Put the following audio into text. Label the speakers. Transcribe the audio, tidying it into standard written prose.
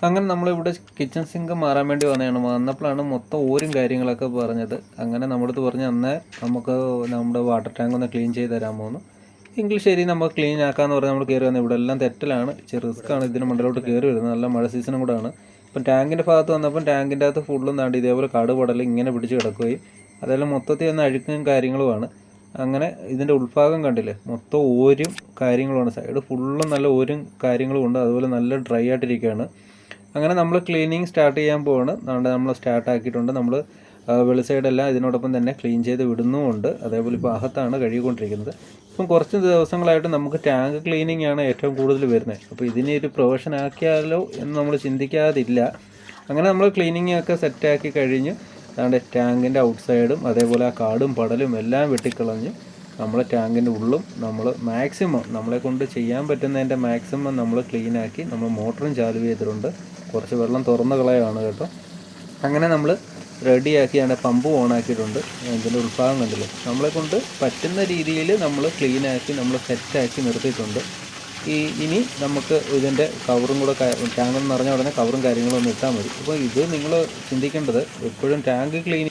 Speaker 1: അങ്ങനെ നമ്മളിവിടെ kitchen sink മാറാൻ വേണ്ടി വന്നപ്പോഴാണ് മൊത്തം ഓരും കാര്യങ്ങളൊക്കെ പറഞ്ഞത്. അങ്ങനെ നമ്മളടുത്ത് പറഞ്ഞ് അന്നേ നമുക്ക് നമ്മുടെ വാട്ടർ ടാങ്ക് ഒന്ന് ക്ലീൻ ചെയ്ത് തരാമോന്ന്. എങ്കിൽ ശരി നമുക്ക് ക്ലീൻ ആക്കാമെന്ന് പറഞ്ഞാൽ നമ്മൾ കയറി വന്നത്. ഇവിടെ എല്ലാം തെറ്റലാണ്, റിസ്ക്കാണ് ഇതിന് മണ്ടലോട്ട് കയറി വരുന്നത്. നല്ല മഴ സീസണും കൂടെയാണ്. ഇപ്പം ടാങ്കിൻ്റെ ഭാഗത്ത് വന്നപ്പം ടാങ്കിൻ്റെ അകത്ത് ഫുള്ളും താണ്ടി ഇതേപോലെ കടുപടൽ ഇങ്ങനെ പിടിച്ച് കിടക്കുകയും അതെല്ലാം മൊത്തത്തിൽ ഒന്ന് അഴുക്കും കാര്യങ്ങളുമാണ്. അങ്ങനെ ഇതിൻ്റെ ഉൾഭാഗം കണ്ടില്ലേ, മൊത്തം ഓരും കാര്യങ്ങളുമാണ്. സൈഡ് ഫുള്ളും നല്ല ഓരും കാര്യങ്ങളും ഉണ്ട്. അതുപോലെ നല്ല ഡ്രൈ ആയിട്ടിരിക്കുകയാണ്. അങ്ങനെ നമ്മൾ ക്ലീനിങ് സ്റ്റാർട്ട് ചെയ്യാൻ പോവാണ്. നമ്മൾ സ്റ്റാർട്ട് ആക്കിയിട്ടുണ്ട്. നമ്മൾ വെളി സൈഡെല്ലാം ഇതിനോടൊപ്പം തന്നെ ക്ലീൻ ചെയ്ത് വിടുന്നുമുണ്ട്. അതേപോലെ ഇപ്പോൾ അകത്താണ് കഴുകിക്കൊണ്ടിരിക്കുന്നത്. ഇപ്പം കുറച്ച് ദിവസങ്ങളായിട്ട് നമുക്ക് ടാങ്ക് ക്ലീനിങ് ആണ് ഏറ്റവും കൂടുതൽ വരുന്നത്. അപ്പോൾ ഇതിനെ ഒരു പ്രൊഫഷൻ ആക്കിയാലോ എന്ന് നമ്മൾ ചിന്തിക്കാതില്ല. അങ്ങനെ നമ്മൾ ക്ലീനിങ് ഒക്കെ സെറ്റാക്കി കഴിഞ്ഞ് അതാണ്ട് ടാങ്കിൻ്റെ ഔട്ട് സൈഡും അതേപോലെ ആ കാടും പടലും എല്ലാം വെട്ടിക്കളഞ്ഞ് നമ്മളെ ടാങ്കിൻ്റെ ഉള്ളും നമ്മൾ മാക്സിമം നമ്മളെ കൊണ്ട് ചെയ്യാൻ പറ്റുന്നതിൻ്റെ മാക്സിമം നമ്മൾ ക്ലീനാക്കി നമ്മൾ മോട്ടറും ചാലു ചെയ്തിട്ടുണ്ട്. കുറച്ച് വെള്ളം തുറന്ന് കളയാണ് കേട്ടോ. അങ്ങനെ നമ്മൾ റെഡിയാക്കിയാണ് പമ്പ് ഓണാക്കിയിട്ടുണ്ട്. ഇതിൻ്റെ ഉൾഭാഗം കണ്ടില്ലേ, നമ്മളെ കൊണ്ട് പറ്റുന്ന രീതിയിൽ നമ്മൾ ക്ലീനാക്കി നമ്മൾ സെറ്റാക്കി നിർത്തിയിട്ടുണ്ട്. ഇനി നമുക്ക് ഇതിൻ്റെ കവറും കൂടെ ടാങ്ക് എന്ന് പറഞ്ഞ ഉടനെ കവറും കാര്യങ്ങളും ഒന്ന് ഇട്ടാൽ മതി. അപ്പോൾ ഇത് നിങ്ങൾ ചിന്തിക്കേണ്ടത് എപ്പോഴും ടാങ്ക് ക്ലീൻ